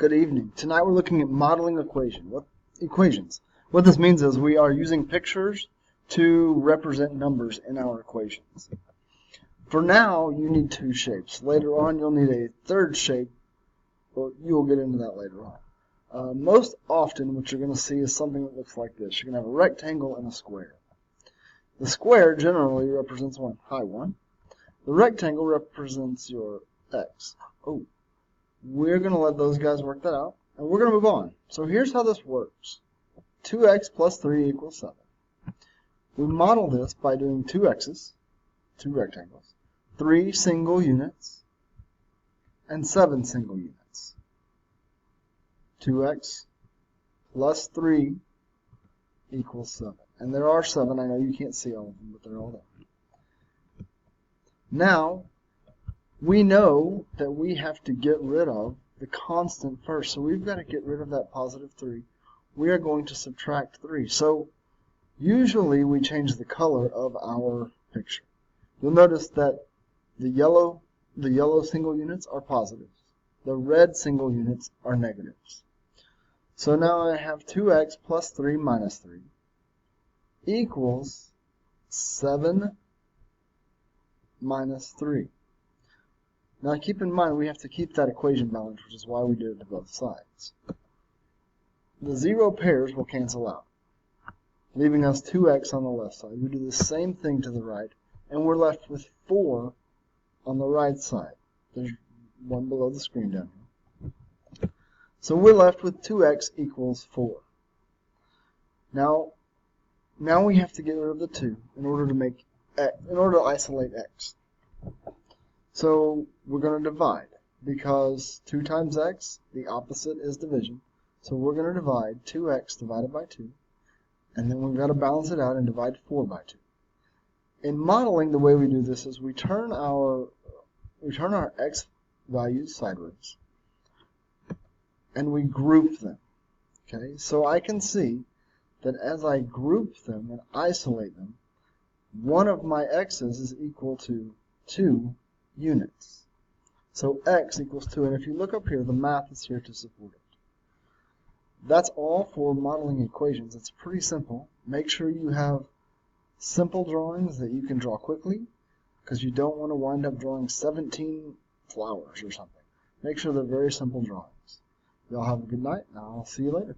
Good evening. Tonight we're looking at modeling equations. What this means is we are using pictures to represent numbers in our equations. For now, you need two shapes. Later on, you'll need a third shape, but you'll get into that later on. Most often, what you're going to see is something that looks like this. You're going to have a rectangle and a square. The square generally represents one. Hi, one. The rectangle represents your x. Oh. We're going to let those guys work that out, and we're going to move on. So here's how this works. 2x plus 3 equals 7. We model this by doing two x's, two rectangles, 3 single units, and 7 single units. 2x plus 3 equals 7. And there are 7. I know you can't see all of them, but they're all there. Now, we know that we have to get rid of the constant first. So we've got to get rid of that positive 3. We are going to subtract 3. So usually we change the color of our picture. You'll notice that the yellow single units are positives. The red single units are negatives. So now I have 2x plus 3 minus 3 equals 7 minus 3. Now keep in mind we have to keep that equation balanced, which is why we do it to both sides. The 0 pairs will cancel out, leaving us 2x on the left side. We do the same thing to the right, and we're left with 4 on the right side. There's one below the screen down here. So we're left with 2x equals 4. Now we have to get rid of the 2 in order to isolate x. So we're going to divide, because 2 times x, the opposite is division. So we're going to divide 2x divided by 2, and then we've got to balance it out and divide 4 by 2. In modeling, the way we do this is we turn our x values sideways, and we group them. Okay, so I can see that as I group them and isolate them, one of my x's is equal to 2 units. So x equals 2, and if you look up here, the math is here to support it. That's all for modeling equations. It's pretty simple. Make sure you have simple drawings that you can draw quickly, because you don't want to wind up drawing 17 flowers or something. Make sure they're very simple drawings. Y'all have a good night, and I'll see you later.